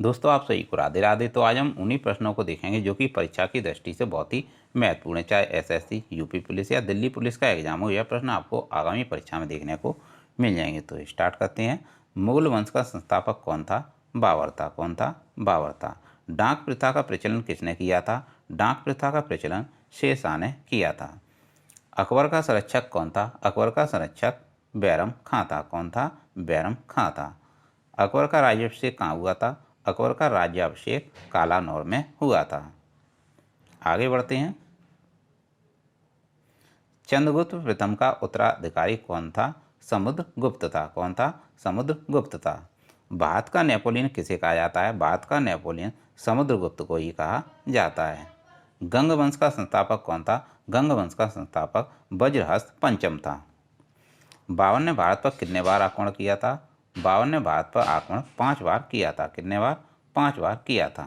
दोस्तों आप सही को राधे राधे। तो आज हम उन्हीं प्रश्नों को देखेंगे जो कि परीक्षा की दृष्टि से बहुत ही महत्वपूर्ण है। चाहे एसएससी, यूपी पुलिस या दिल्ली पुलिस का एग्जाम हो, यह प्रश्न आपको आगामी परीक्षा में देखने को मिल जाएंगे। तो स्टार्ट करते हैं। मुगल वंश का संस्थापक कौन था? बाबर था। कौन था? बाबर था। डाक प्रथा का प्रचलन किसने किया था? डाक प्रथा का प्रचलन शेरशाह ने किया था। अकबर का संरक्षक कौन था? अकबर का संरक्षक बैरम खां था। कौन था? बैरम खां था। अकबर का राज्याभिषेक कहाँ हुआ था? अकबर का राज्याभिषेक कालानौर में हुआ था। आगे बढ़ते हैं। चंद्रगुप्त प्रथम का उत्तराधिकारी कौन था? समुद्रगुप्त था। कौन था? समुद्रगुप्त था। भारत का नेपोलियन किसे कहा जाता है? भारत का नेपोलियन समुद्रगुप्त को ही कहा जाता है। गंग वंश का संस्थापक कौन था? गंग वंश का संस्थापक वज्रहस्त पंचम था। बाबर ने भारत पर कितने बार आक्रमण किया था? बाबर ने भारत पर आक्रमण 5 बार किया था। कितने बार? 5 बार किया था।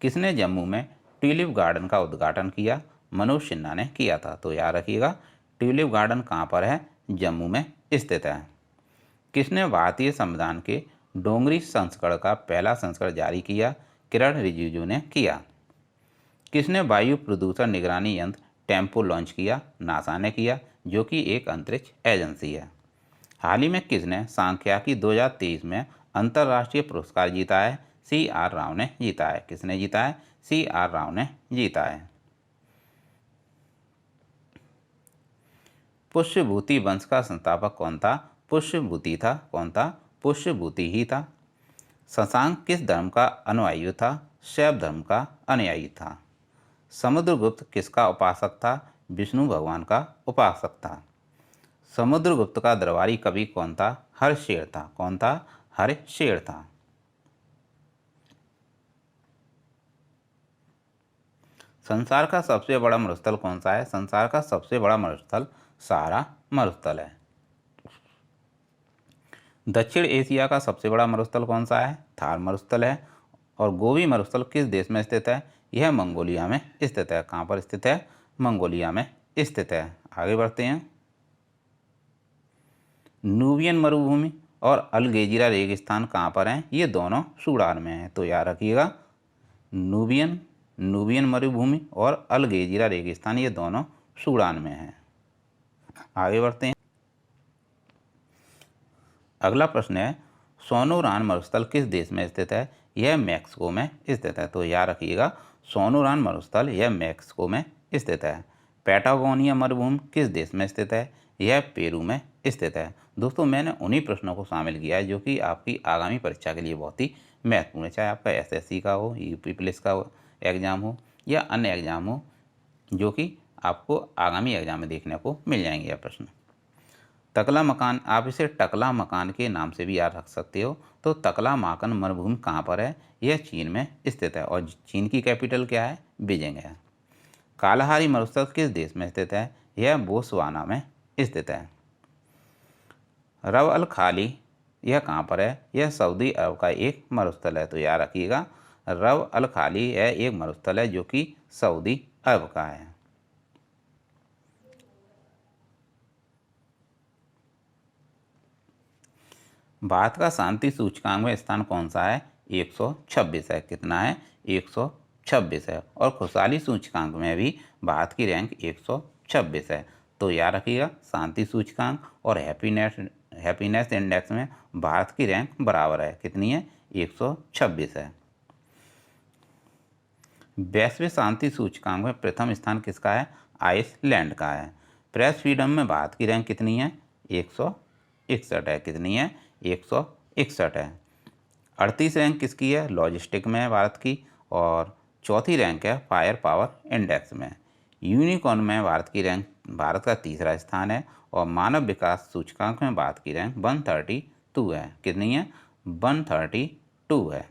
किसने जम्मू में ट्यूलिप गार्डन का उद्घाटन किया? मनोज सिन्हा ने किया था। तो याद रखिएगा, ट्यूलिप गार्डन कहाँ पर है? जम्मू में स्थित है। किसने भारतीय संविधान के डोंगरी संस्करण का पहला संस्करण जारी किया? किरण रिजिजू ने किया। किसने वायु प्रदूषण निगरानी यंत्र टेम्पो लॉन्च किया? नासा ने किया, जो कि एक अंतरिक्ष एजेंसी है। हाल ही में किसने सांख्यिकी 2023 में अंतर्राष्ट्रीय पुरस्कार जीता है? CR राव ने जीता है। किसने जीता है? CR राव ने जीता है। पुष्यभूति वंश का संस्थापक कौन था? पुष्यभूति था। कौन था? पुष्यभूति ही था। शशांक किस धर्म का अनुयायी था? शैव धर्म का अनुयायी था। समुद्रगुप्त किसका उपासक था? विष्णु भगवान का उपासक था। समुद्रगुप्त का दरबारी कवि कौन था? हर्षेर था। कौन था? हर्षेर था। संसार का सबसे बड़ा मरुस्थल कौन सा है? संसार का सबसे बड़ा मरुस्थल सहारा मरुस्थल है। दक्षिण एशिया का सबसे बड़ा मरुस्थल कौन सा है? थार मरुस्थल है। और गोबी मरुस्थल किस देश में स्थित है? यह मंगोलिया में स्थित है। कहाँ पर स्थित है? मंगोलिया में स्थित है। आगे बढ़ते हैं। नूबियन मरुभूमि और अलगेजिरा रेगिस्तान कहाँ पर हैं? ये दोनों सूडान में हैं। तो याद रखिएगा, नूबियन मरुभूमि और अलगेजिरा रेगिस्तान ये दोनों सूडान में हैं। आगे बढ़ते हैं। अगला प्रश्न है, सोनूरान मरुस्थल किस देश में स्थित है? यह मैक्सिको में स्थित है। तो याद रखिएगा, सोनूरान मरुस्थल यह मैक्सिको में स्थित है। पैटागोनिया मरुभूमि किस देश में स्थित है? यह पेरू में स्थित है। दोस्तों मैंने उन्हीं प्रश्नों को शामिल किया है जो कि आपकी आगामी परीक्षा के लिए बहुत ही महत्वपूर्ण है। चाहे आपका एसएससी का हो, यूपी पुलिस का एग्जाम हो या अन्य एग्जाम हो, जो कि आपको आगामी एग्जाम में देखने को मिल जाएंगे यह प्रश्न। तकला मकान, आप इसे टकला मकान के नाम से भी याद रख सकते हो। तो तकला मकान मरुभूमि कहाँ पर है? यह चीन में स्थित है। और चीन की कैपिटल क्या है? बीजिंग है। कालाहारी मरुस्थल किस देश में स्थित है? यह बोत्सवाना में स्थित है। रव अल खाली यह कहाँ पर है? यह सऊदी अरब का एक मरुस्थल है। तो याद रखिएगा, रव अल खाली यह एक मरुस्थल है जो कि सऊदी अरब का है। भारत का शांति सूचकांक में स्थान कौन सा है? 126 है। कितना है? 126 है। और खुशहाली सूचकांक में भी भारत की रैंक 126 है। तो याद रखिएगा, शांति सूचकांक और हैप्पीनेस इंडेक्स में भारत की रैंक बराबर है। कितनी है? 126 है। वैश्विक शांति सूचकांक में प्रथम स्थान किसका है? आइसलैंड का है। प्रेस फ्रीडम में भारत की रैंक कितनी है? 161 है। कितनी है? 161 है। 38 रैंक किसकी है? लॉजिस्टिक में है भारत की। और चौथी रैंक है फायर पावर इंडेक्स में। यूनिकॉर्न में भारत की रैंक, भारत का तीसरा स्थान है। और मानव विकास सूचकांक में भारत की रैंक 132 है। कितनी है? 132 है।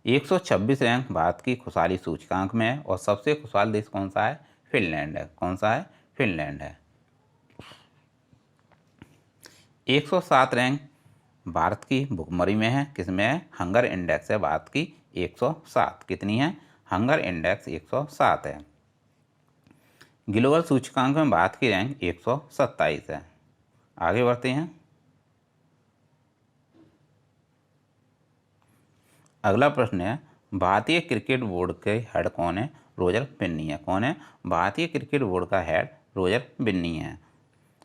126 रैंक भारत की खुशहाली सूचकांक में है। और सबसे खुशहाल देश कौन सा है? फिनलैंड है। कौन सा है? फिनलैंड है। 107 रैंक भारत की भुखमरी में है। किसमें है? हंगर इंडेक्स है भारत की 107। कितनी है? हंगर इंडेक्स 107 है। ग्लोबल सूचकांक में भारत की रैंक 127 है। आगे बढ़ते हैं। अगला प्रश्न है, भारतीय क्रिकेट बोर्ड के हेड कौन है? रोजर बिन्नी है। कौन है? भारतीय क्रिकेट बोर्ड का हेड रोजर बिन्नी है।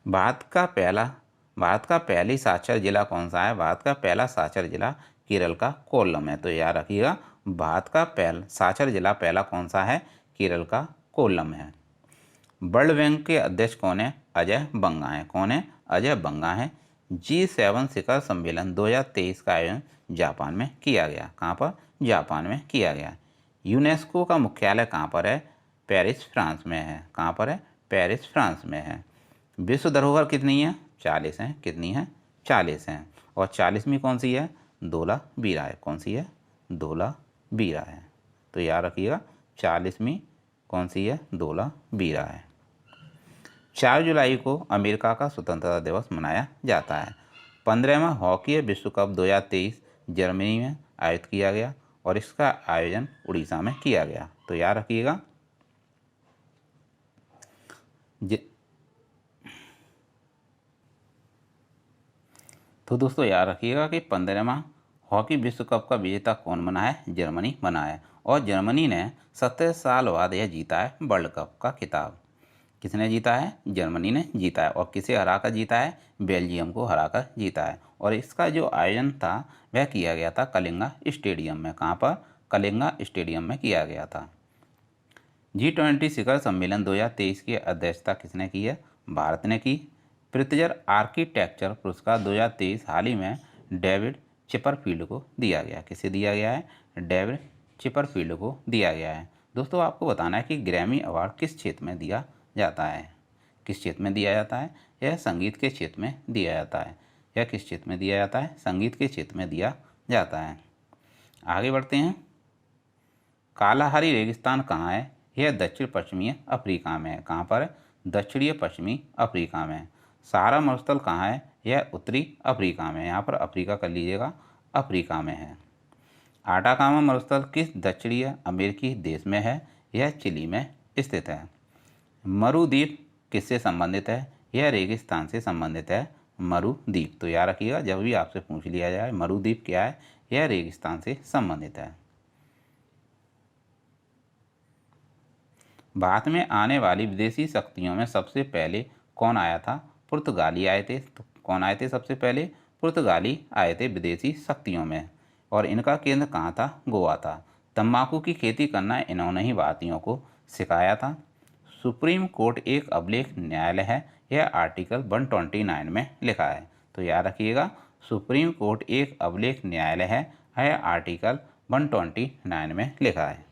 भारत का पहली साक्षर जिला कौन सा है? भारत का पहला साक्षर जिला केरल का कोल्लम है। तो याद रखिएगा, भारत का पहला साक्षर जिला पहला कौन सा है? केरल का कोल्लम है। वर्ल्ड बैंक के अध्यक्ष कौन है? अजय बंगा है। कौन है? अजय बंगा है। G7 शिखर सम्मेलन 2023 का आयोजन जापान में किया गया। कहाँ पर? जापान में किया गया। यूनेस्को का मुख्यालय कहाँ पर है? पेरिस, फ्रांस में है। कहाँ पर है? पेरिस, फ्रांस में है। विश्व धरोहर कितनी है? 40 है। कितनी है? 40 है। और 40वीं कौन सी है? धोलावीरा है। कौन सी है? धोलावीरा है। तो याद रखिएगा, 40वीं कौन सी है? धोलावीरा है। 4 जुलाई को अमेरिका का स्वतंत्रता दिवस मनाया जाता है। 15वां हॉकी विश्व कप 2023 जर्मनी में आयोजित किया गया और इसका आयोजन उड़ीसा में किया गया। तो याद रखिएगा, तो दोस्तों याद रखिएगा कि 15वां हॉकी विश्व कप का विजेता कौन बना है? जर्मनी बना है। और जर्मनी ने 70 साल बाद यह जीता है वर्ल्ड कप का खिताब। किसने जीता है? जर्मनी ने जीता है। और किसे हराकर जीता है? बेल्जियम को हराकर जीता है। और इसका जो आयोजन था वह किया गया था कलिंगा स्टेडियम में। कहाँ पर? कलिंगा स्टेडियम में किया गया था। G20 शिखर सम्मेलन 2023 की अध्यक्षता किसने की है? भारत ने की। प्रित्जर आर्किटेक्चर पुरस्कार 2023 हाल ही में डेविड चिपरफील्ड को दिया गया। किसे दिया गया है? डेविड चिपरफील्ड को दिया गया है। दोस्तों आपको बताना है कि ग्रैमी अवार्ड किस क्षेत्र में दिया जाता है? किस क्षेत्र में दिया जाता है? यह संगीत के क्षेत्र में दिया जाता है। यह किस क्षेत्र में दिया जाता है? संगीत के क्षेत्र में दिया जाता है। आगे बढ़ते हैं। कालाहारी रेगिस्तान कहाँ है? यह दक्षिण पश्चिमी अफ्रीका में है। कहाँ पर? दक्षिणी पश्चिमी अफ्रीका में। सहारा मरुस्थल कहाँ है? यह उत्तरी अफ्रीका में। यहाँ पर अफ्रीका कर लीजिएगा, अफ्रीका में है। आटाकामा मरुस्थल किस दक्षिणी अमेरिकी देश में है? यह चिली में स्थित है। मरुद्वीप किससे संबंधित है? यह रेगिस्तान से संबंधित है, मरुद्वीप। तो याद रखिएगा, जब भी आपसे पूछ लिया जाए मरुद्वीप क्या है, यह रेगिस्तान से संबंधित है। भारत में आने वाली विदेशी शक्तियों में सबसे पहले कौन आया था? पुर्तगाली आए थे। तो कौन आए थे सबसे पहले? पुर्तगाली आए थे विदेशी शक्तियों में। और इनका केंद्र कहाँ था? गोवा था। तंबाकू की खेती करना इन्होंने ही भारतीयों को सिखाया था। सुप्रीम कोर्ट एक अभिलेख न्यायालय है, यह आर्टिकल 129 में लिखा है। तो याद रखिएगा, सुप्रीम कोर्ट एक अभिलेख न्यायालय है, यह आर्टिकल 129 में लिखा है।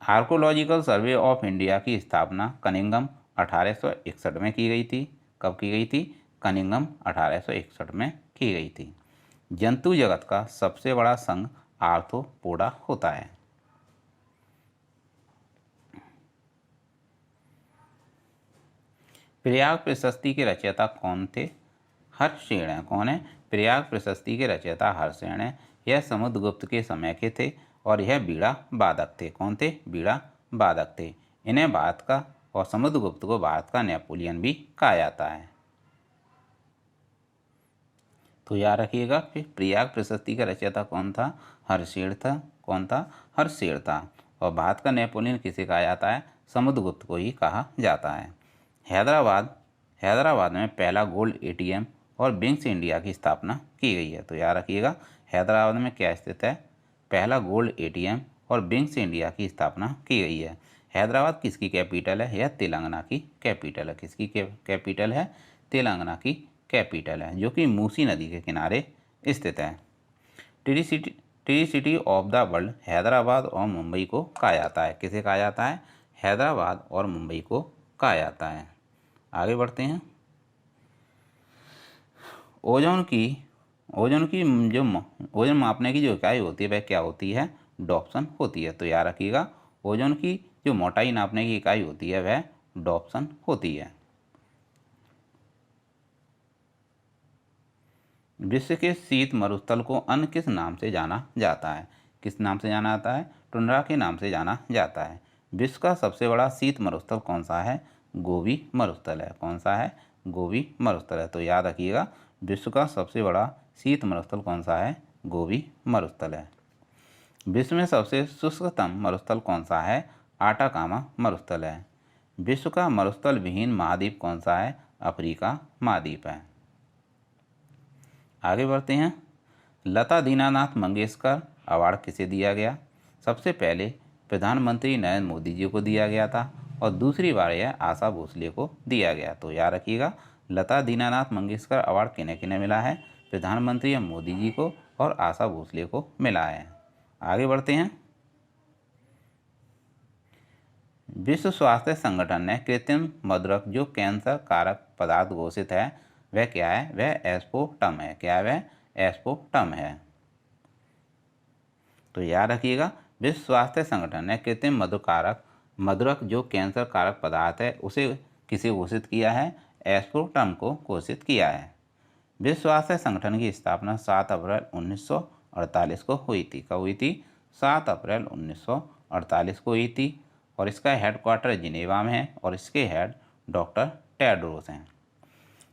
आर्कोलॉजिकल सर्वे ऑफ इंडिया की स्थापना कनिंघम 1861 में की गई थी। कब की गई थी? कनिंघम 1861 में की गई थी। जंतु जगत का सबसे बड़ा संघ आर्थ्रोपोडा होता है। प्रयाग प्रशस्ति के रचयिता कौन थे? हर्षसेन है। कौन है? प्रयाग प्रशस्ति के रचयिता हर्षसेन है। यह समुद्रगुप्त के समय के थे और यह बीड़ा वादक थे। कौन थे? बीड़ा वादक थे। इन्हें भारत का और समुद्रगुप्त को भारत का नेपोलियन भी कहा जाता है। तो याद रखिएगा, फिर प्रयाग प्रशस्ति का रचयिता कौन था? हर्षसेन था। कौन था? हर्षसेन था। और भारत का नेपोलियन किसे कहा जाता है? समुद्रगुप्त को ही कहा जाता है। हैदराबाद में पहला गोल्ड एटीएम और बैंक्स इंडिया की स्थापना की गई है। तो याद रखिएगा, हैदराबाद में क्या स्थित है? पहला गोल्ड एटीएम और बैंक्स इंडिया की स्थापना की गई है। हैदराबाद किसकी कैपिटल है? यह तेलंगाना की कैपिटल है। किसकी कैपिटल है? तेलंगाना की कैपिटल है, जो कि मूसी नदी के किनारे स्थित है। T city of the world Hyderabad और मुंबई को कहा जाता है। किसे कहा जाता है? हैदराबाद और मुंबई को कहा जाता है। आगे बढ़ते हैं। ओजोन मापने की जो इकाई होती है वह क्या होती है? डॉप्सन होती है। तो याद रखिएगा, ओजोन की जो मोटाई नापने की इकाई होती है वह डॉप्सन होती है। विश्व के शीत मरुस्थल को अन्य किस नाम से जाना जाता है? किस नाम से जाना जाता है? टुंड्रा के नाम से जाना जाता है। विश्व का सबसे बड़ा शीत मरुस्थल कौन सा है? गोबी मरुस्थल है। कौन सा है? गोबी मरुस्थल है। तो याद रखिएगा, विश्व का सबसे बड़ा शीत मरुस्थल कौन सा है? गोबी मरुस्थल है। विश्व में सबसे शुष्कतम मरुस्थल कौन सा है? आटाकामा मरुस्थल है। विश्व का मरुस्थल विहीन महाद्वीप कौन सा है? अफ्रीका महाद्वीप है। आगे बढ़ते हैं। लता दीनानाथ मंगेशकर अवार्ड किसे दिया गया? सबसे पहले प्रधानमंत्री नरेंद्र मोदी जी को दिया गया था और दूसरी बार यह आशा भोसले को दिया गया। तो याद रखिएगा, लता दीनानाथ मंगेशकर अवार्ड किन्हें किन्हें मिला है? प्रधानमंत्री मोदी जी को और आशा भोसले को मिला है। आगे बढ़ते हैं। विश्व स्वास्थ्य संगठन ने कृत्रिम मधुरक जो कैंसर कारक पदार्थ घोषित है वह क्या है? वह एस्पार्टम है। क्या है वह? एस्पार्टम है। तो याद रखिएगा, विश्व स्वास्थ्य संगठन ने कृत्रिम मधुरक जो कैंसर कारक पदार्थ है उसे किसे घोषित किया है? एस्पार्टम को घोषित किया है। विश्व स्वास्थ्य संगठन की स्थापना 7 अप्रैल 1948 को हुई थी। कब हुई थी? 7 अप्रैल 1948 को हुई थी और इसका हेडक्वार्टर जिनेवा में है और इसके हेड डॉक्टर टेड्रोस हैं।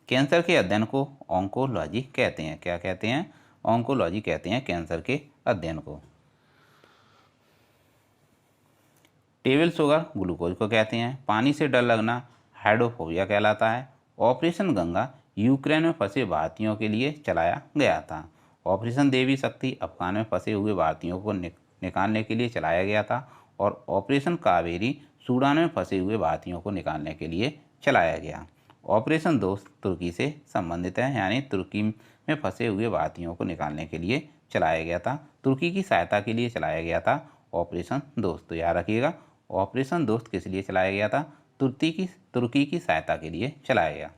कैंसर के अध्ययन को ऑन्कोलॉजी कहते हैं। क्या कहते हैं? ऑन्कोलॉजी कहते हैं कैंसर के अध्ययन को। टेबल शुगर ग्लूकोज को कहते हैं। पानी से डर लगना हाइड्रोफोबिया कहलाता है। ऑपरेशन गंगा यूक्रेन में फंसे भारतीयों के लिए चलाया गया था। ऑपरेशन देवी शक्ति अफगान में फंसे हुए भारतीयों को निकालने के लिए चलाया गया था और ऑपरेशन कावेरी सूडान में फंसे हुए भारतीयों को निकालने के लिए चलाया गया। ऑपरेशन दोस्त तुर्की से संबंधित है, यानी तुर्की में फंसे हुए भारतीयों को निकालने के लिए चलाया गया था। तुर्की की सहायता के लिए चलाया गया था ऑपरेशन दोस्त। तो याद रखिएगा, ऑपरेशन दोस्त किस लिए चलाया गया था? तुर्की की सहायता के लिए चलाया गया।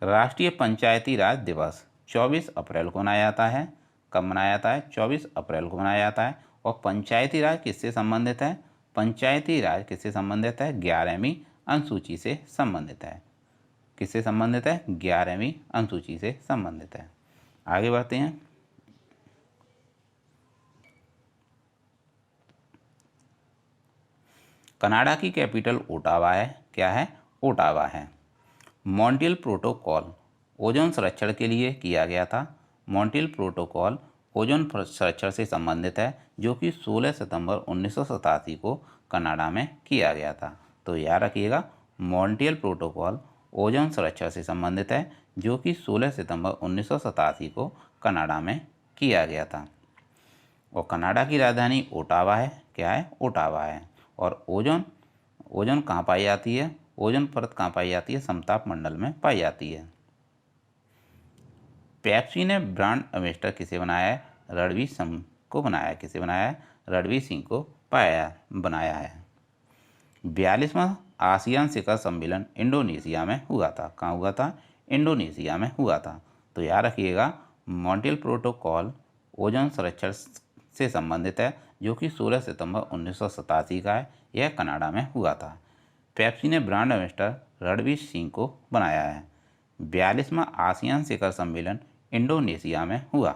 राष्ट्रीय पंचायती राज दिवस 24 अप्रैल को मनाया जाता है। कब मनाया जाता है? 24 अप्रैल को मनाया जाता है। और पंचायती राज किससे संबंधित है? पंचायती राज किससे संबंधित है? 11वीं अनुसूची से संबंधित है। किससे संबंधित है? 11वीं अनुसूची से संबंधित है। आगे बढ़ते हैं। कनाडा की कैपिटल ओटावा है। क्या है? ओटावा है। मॉन्ट्रियल प्रोटोकॉल ओजोन संरक्षण के लिए किया गया था। मॉन्ट्रियल प्रोटोकॉल ओजोन संरक्षण से संबंधित है जो कि 16 सितंबर 1987 को कनाडा में किया गया था। तो याद रखिएगा, मॉन्ट्रियल प्रोटोकॉल ओजोन संरक्षण से संबंधित है जो कि 16 सितंबर 1987 को कनाडा में किया गया था। और कनाडा की राजधानी ओटावा है। क्या है? ओटावा है। और ओजोन कहाँ पाई जाती है? ओजोन परत कहाँ पाई जाती है? समताप मंडल में पाई जाती है। पेप्सी ने ब्रांड एम्बेसडर किसे बनाया है? रणवीर सिंह को बनाया है। किसे बनाया है? रणवीर सिंह को बनाया है। 42वां आसियान शिखर सम्मेलन इंडोनेशिया में हुआ था। कहाँ हुआ था? इंडोनेशिया में हुआ था। तो याद रखिएगा, मॉन्ट्रियल प्रोटोकॉल ओजोन संरक्षण से संबंधित है जो कि 16 सितंबर 1987 का है। यह कनाडा में हुआ था। पेप्सी ने ब्रांड एम्बेसडर रणवीर सिंह को बनाया है। 42वां आसियान शिखर सम्मेलन इंडोनेशिया में हुआ।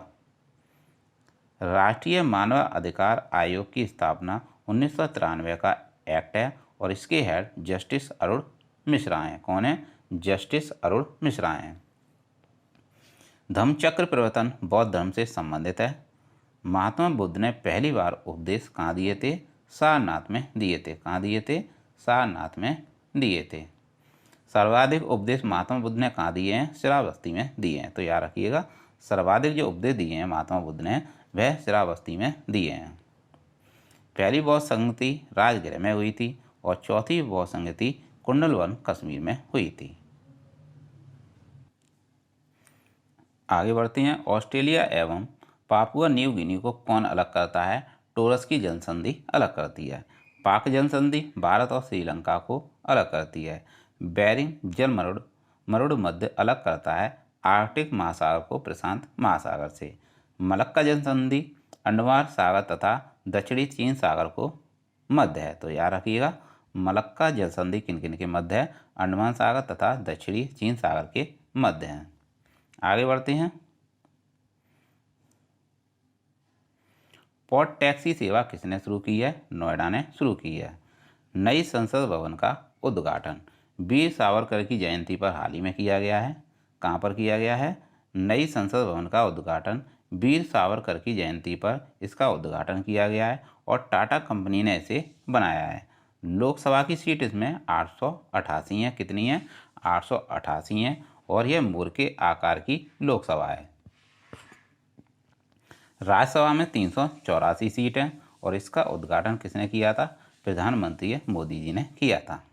राष्ट्रीय मानव अधिकार आयोग की स्थापना 1993 का एक्ट है और इसके हेड जस्टिस अरुण मिश्रा हैं। कौन है? जस्टिस अरुण मिश्रा हैं। धम्मचक्र प्रवर्तन बौद्ध धर्म से संबंधित है। महात्मा बुद्ध ने पहली बार उपदेश कहाँ दिए थे? सारनाथ में दिए थे। कहाँ दिए थे? सारनाथ में दिए थे। सर्वाधिक उपदेश महात्मा बुद्ध ने कहाँ दिए हैं? श्रावस्ती में दिए हैं। तो याद रखिएगा, सर्वाधिक जो उपदेश दिए हैं महात्मा बुद्ध ने वह श्रावस्ती में दिए हैं। पहली बौद्ध संगति राजगृह में हुई थी और चौथी बौद्ध संगति कुंडलवन कश्मीर में हुई थी। आगे बढ़ते हैं। ऑस्ट्रेलिया एवं पापुआ न्यू गिनी को कौन अलग करता है? टोरस की जनसंधि अलग करती है। पाक जनसंधि भारत और श्रीलंका को अलग करती है। बेरिंग जल मरुड़ मध्य अलग करता है आर्कटिक महासागर को प्रशांत महासागर से। मलक्का जनसंधि अंडमान सागर तथा दक्षिणी चीन सागर को मध्य है। तो याद रखिएगा, मलक्का जनसंधि किन किन के मध्य है? अंडमान सागर तथा दक्षिणी चीन सागर के मध्य है। आगे बढ़ते हैं। पॉड टैक्सी सेवा किसने शुरू की है? नोएडा ने शुरू की है। नई संसद भवन का उद्घाटन वीर सावरकर की जयंती पर हाल ही में किया गया है। कहाँ पर किया गया है? नई संसद भवन का उद्घाटन वीर सावरकर की जयंती पर इसका उद्घाटन किया गया है और टाटा कंपनी ने इसे बनाया है। लोकसभा की सीट इसमें 888 है। कितनी है? 888 है और यह मोर के आकार की लोकसभा है। राज्यसभा में 384 सीट है और इसका उद्घाटन किसने किया था? प्रधानमंत्री मोदी जी ने किया था।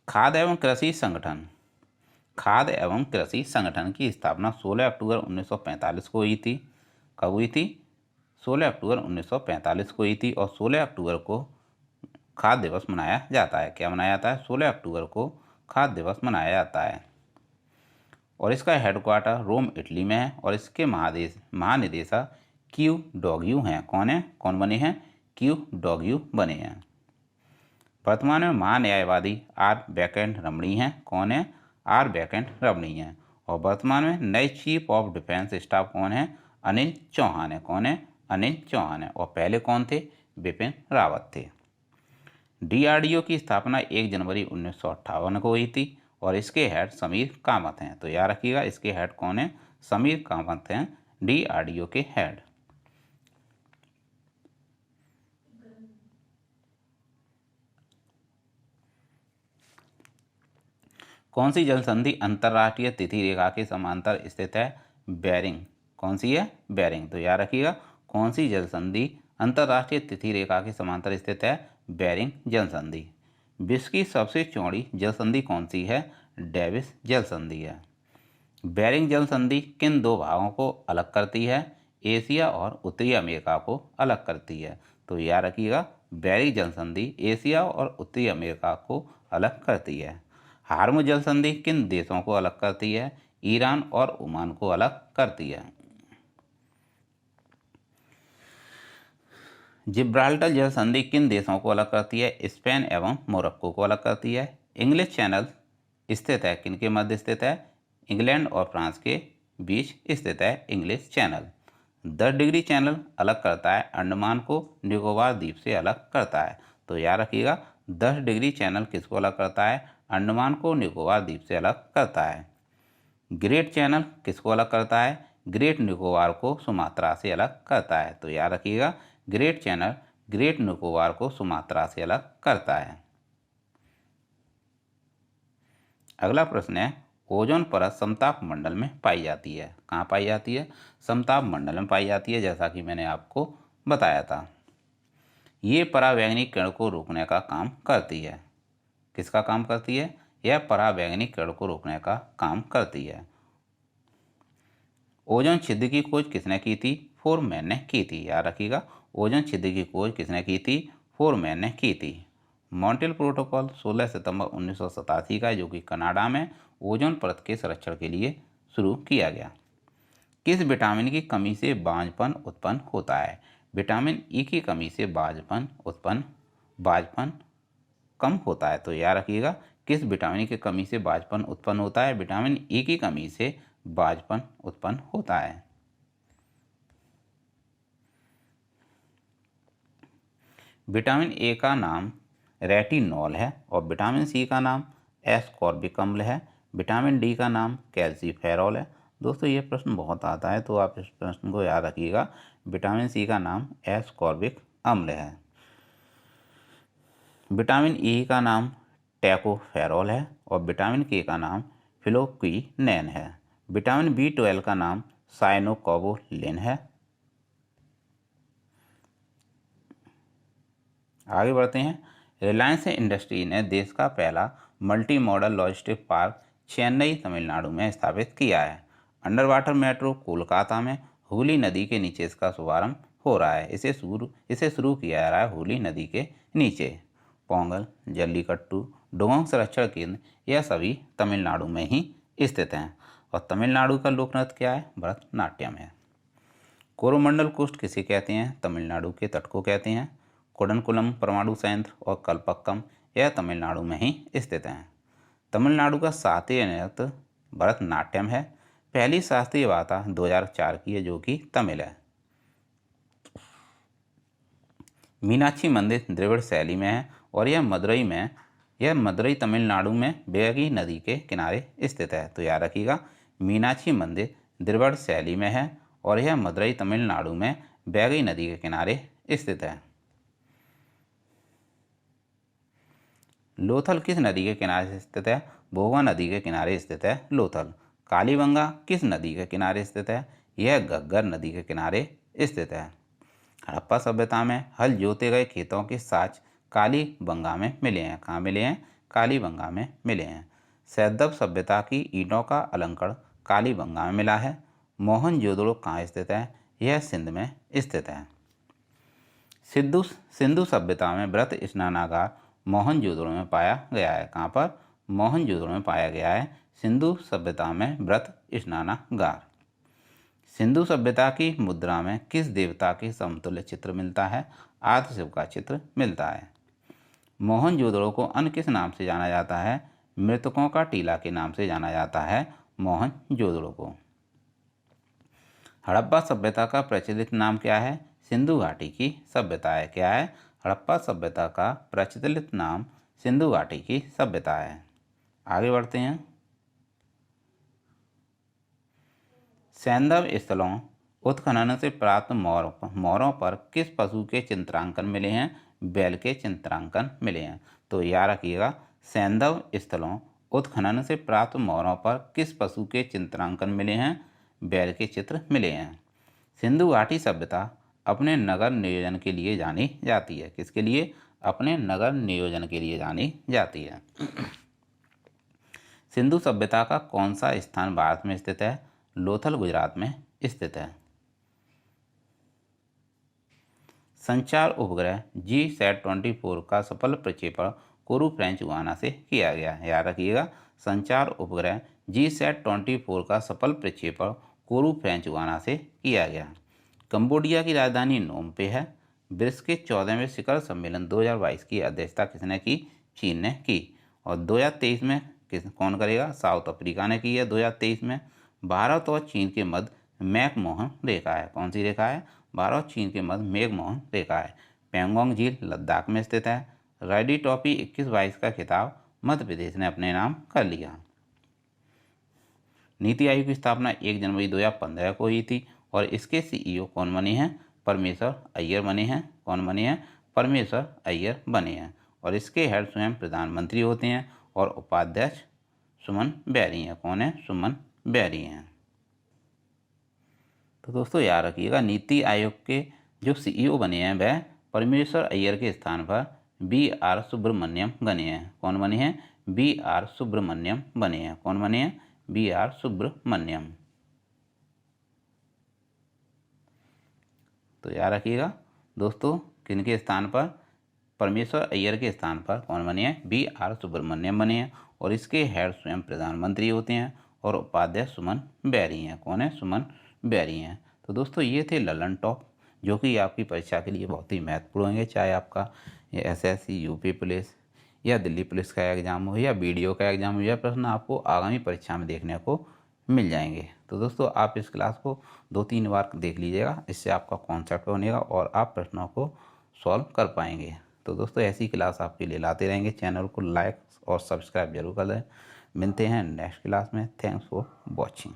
खाद्य एवं कृषि संगठन की स्थापना 16 अक्टूबर 1945 को हुई थी। कब हुई थी? 16 अक्टूबर 1945 को हुई थी और 16 अक्टूबर को खाद्य दिवस मनाया जाता है। क्या मनाया जाता है? 16 अक्टूबर को खाद्य दिवस मनाया जाता है और इसका हेडक्वार्टर रोम, इटली में है और इसके महानिदेशक क्यू डॉग्यू हैं। कौन बने हैं? क्यू डॉग्यू बने हैं। वर्तमान में महान्यायवादी आर वेंकट रमणी हैं। कौन है? आर वेंकट रमणी हैं। और वर्तमान में नए चीफ ऑफ डिफेंस स्टाफ कौन है? अनिल चौहान है। कौन है? अनिल चौहान है। और पहले कौन थे? बिपिन रावत थे। DRDO की स्थापना 1 जनवरी 1958 को हुई थी और इसके हेड समीर कामत हैं। तो याद रखिएगा, इसके हेड कौन है? समीर कामत हैं DRDO के हेड। कौन सी जल संधि अंतर्राष्ट्रीय तिथि रेखा के समांतर स्थित है? बेरिंग। कौन सी है? बेरिंग। तो याद रखिएगा, कौन सी जल संधि अंतर्राष्ट्रीय तिथि रेखा के समांतर स्थित है? बेरिंग जल संधि। विश्व की सबसे चौड़ी जल संधि कौन सी है? डेविस जल संधि है। बेरिंग जल संधि किन दो भागों को अलग करती है? एशिया और उत्तरी अमेरिका को अलग करती है। तो याद रखिएगा, बेरिंग जल संधि एशिया और उत्तरी अमेरिका को अलग करती है। हार्मो जल संधि किन देशों को अलग करती है? ईरान और ओमान को अलग करती है। जिब्राल्टर जल संधि किन देशों को अलग करती है? स्पेन एवं मोरक्को को अलग करती है। इंग्लिश चैनल स्थित है किनके मध्य स्थित है? इंग्लैंड और फ्रांस के बीच स्थित है इंग्लिश चैनल। 10 डिग्री चैनल अलग करता है अंडमान को निकोबार द्वीप से अलग करता है। तो याद रखिएगा, 10 डिग्री चैनल किसको अलग करता है? अंडमान को निकोबार द्वीप से अलग करता है। ग्रेट चैनल किसको अलग करता है? ग्रेट निकोबार को सुमात्रा से अलग करता है। तो याद रखिएगा, ग्रेट चैनल ग्रेट निकोबार को सुमात्रा से अलग करता है। अगला प्रश्न है, ओजोन परत समताप मंडल में पाई जाती है। कहाँ पाई जाती है? समताप मंडल में पाई जाती है, जैसा कि मैंने आपको बताया था। ये परावैंगनिक किरण को रोकने का काम करती है। किसका काम करती है? यह परावैंगनिक किरण को रोकने का काम करती है। ओजोन छिद्र की खोज किसने की थी? फोरमैन ने की थी। याद रखिएगा, ओजोन छिद्र की खोज किसने की थी? फोरमैन ने की थी। मॉन्ट्रियल प्रोटोकॉल 16 सितंबर 1987 का, जो कि कनाडा में ओजोन परत के संरक्षण के लिए शुरू किया गया। किस विटामिन की कमी से बांझपन उत्पन्न होता है? विटामिन ई की कमी से बांझपन कम होता है। तो याद रखिएगा, किस विटामिन की कमी से बांझपन उत्पन्न होता है? विटामिन ई की कमी से बांझपन उत्पन्न होता है। विटामिन ए का नाम रेटिनॉल है और विटामिन सी का नाम एस्कॉर्बिक अम्ल है। विटामिन डी का नाम कैल्सीफेरॉल है। दोस्तों, ये प्रश्न बहुत आता है, तो आप इस प्रश्न को याद रखिएगा। विटामिन सी का नाम एस्कॉर्बिक अम्ल है। विटामिन ई का नाम टैकोफेरॉल है और विटामिन के का नाम फिलोक्विनैन है। विटामिन B12 का नाम साइनोकोबोलिन है। आगे बढ़ते हैं। रिलायंस इंडस्ट्री ने देश का पहला multi modal logistic park Chennai, Tamil Nadu में स्थापित किया है। अंडर वाटर मेट्रो कोलकाता में हुगली नदी के नीचे इसका शुभारंभ हो रहा है। इसे शुरू किया जा रहा है हुगली नदी के नीचे। पोंगल, जल्लीकट्टू, डोंग संरक्षण केंद्र, यह सभी तमिलनाडु में ही स्थित हैं। और तमिलनाडु का लोक नृत्य क्या है? भरतनाट्यम है। कोरोमंडल कोस्ट किसे कहते हैं? तमिलनाडु के तट को कहते हैं। कुडनकुलम परमाणु संयंत्र और कल्पक्कम, यह तमिलनाडु में ही स्थित हैं। तमिलनाडु का शास्त्रीय नृत्य भरतनाट्यम है। पहली शास्त्रीय वार्ता 2004 की है, जो कि तमिल है। मीनाक्षी मंदिर द्रविड़ शैली में है और यह मदुरई तमिलनाडु में बेगी नदी के किनारे स्थित है। तो याद रखिएगा, मीनाक्षी मंदिर द्रविड़ शैली में है और यह मदुरई तमिलनाडु में वैगई नदी के किनारे स्थित है। लोथल किस नदी के किनारे स्थित है? भोगा नदी के किनारे स्थित है लोथल। कालीबंगा किस नदी के किनारे स्थित है? यह घग्गर नदी के किनारे स्थित है। हड़प्पा सभ्यता में हल जोते गए खेतों के साक्ष्य कालीबंगा में मिले हैं। कहाँ मिले हैं? कालीबंगा में मिले हैं। सैंधव सभ्यता की ईंटों का अलंकरण कालीबंगा में मिला है। मोहनजोदड़ो कहाँ स्थित है? यह सिंध में स्थित है। सिंधु सभ्यता में व्रत स्नानागार मोहनजोदड़ो में पाया गया है। कहाँ पर? मोहनजोदड़ो में पाया गया है सिंधु सभ्यता में व्रत स्नानागार। सिंधु सभ्यता की मुद्रा में किस देवता के समतुल्य चित्र मिलता है? आदिशिव का चित्र मिलता है। मोहनजोदड़ो को अन्य किस नाम से जाना जाता है? मृतकों का टीला के नाम से जाना जाता है मोहनजोदड़ो को। हड़प्पा सभ्यता का प्रचलित नाम क्या है? सिंधु घाटी की सभ्यता है। क्या है? हड़प्पा सभ्यता का प्रचलित नाम सिंधु घाटी की सभ्यता है। आगे बढ़ते हैं। सैंधव स्थलों उत्खनन से प्राप्त मोहरों पर किस पशु के चित्रांकन मिले हैं? बैल के चित्रांकन मिले हैं। तो याद रखिएगा, सैंधव स्थलों उत्खनन से प्राप्त मोहरों पर किस पशु के चित्रांकन मिले हैं? बैल के चित्र मिले हैं। सिंधु घाटी सभ्यता अपने नगर नियोजन के लिए जानी जाती है। किसके लिए? अपने नगर नियोजन के लिए जानी जाती है। सिंधु सभ्यता का कौन सा स्थान भारत में स्थित है? लोथल गुजरात में स्थित है। संचार उपग्रह GSAT-24 का सफल प्रक्षेपण कोरू फ्रेंच गुयाना से किया गया। याद रखिएगा, संचार उपग्रह GSAT-24 का सफल प्रक्षेपण कोरू फ्रेंच गुयाना से किया गया। कंबोडिया की राजधानी नोम पे है। ब्रिक्स के 14वें शिखर सम्मेलन 2022 की अध्यक्षता किसने की? चीन ने की। और 2023 में कौन करेगा? साउथ अफ्रीका ने की है 2023 में। भारत और चीन के मध्य मैकमोहन रेखा है। कौन सी रेखा है? भारत और चीन के मध्य मैकमोहन रेखा है। पैंगोंग झील लद्दाख में स्थित है। रणजी ट्रॉफी 21-22 का खिताब मध्य प्रदेश ने अपने नाम कर लिया। नीति आयोग की स्थापना 1 जनवरी 2015 को हुई थी और इसके CEO कौन बने हैं? परमेश्वर अय्यर बने हैं। कौन बने हैं? परमेश्वर अय्यर बने हैं। और इसके हेड स्वयं प्रधानमंत्री होते हैं और उपाध्यक्ष सुमन बैरी हैं। कौन है? सुमन बैरी हैं। तो दोस्तों याद रखिएगा, नीति आयोग के जो CEO बने हैं वह परमेश्वर अय्यर के स्थान पर BR सुब्रमण्यम बने हैं। कौन बने हैं? BR सुब्रमण्यम बने हैं। कौन बने हैं? BR सुब्रमण्यम। तो याद रखिएगा दोस्तों, किनके स्थान पर? परमेश्वर अय्यर के स्थान पर कौन बने हैं? BR सुब्रमण्यम बने हैं और इसके हेड स्वयं प्रधानमंत्री होते हैं और उपाध्यक्ष सुमन बैरी हैं। कौन है? सुमन बैरी हैं। तो दोस्तों ये थे ललन टॉप, जो कि आपकी परीक्षा के लिए बहुत ही महत्वपूर्ण होंगे, चाहे आपका SSC, UP पुलिस या दिल्ली पुलिस का एग्ज़ाम हो या BDO का एग्ज़ाम हो, या प्रश्न आपको आगामी परीक्षा में देखने को मिल जाएंगे। तो दोस्तों आप इस क्लास को 2-3 बार देख लीजिएगा, इससे आपका कॉन्सेप्ट बनेगा और आप प्रश्नों को सॉल्व कर पाएंगे। तो दोस्तों ऐसी क्लास आपके लिए लाते रहेंगे। चैनल को लाइक और सब्सक्राइब जरूर कर लें। मिलते हैं नेक्स्ट क्लास में। Thanks for watching.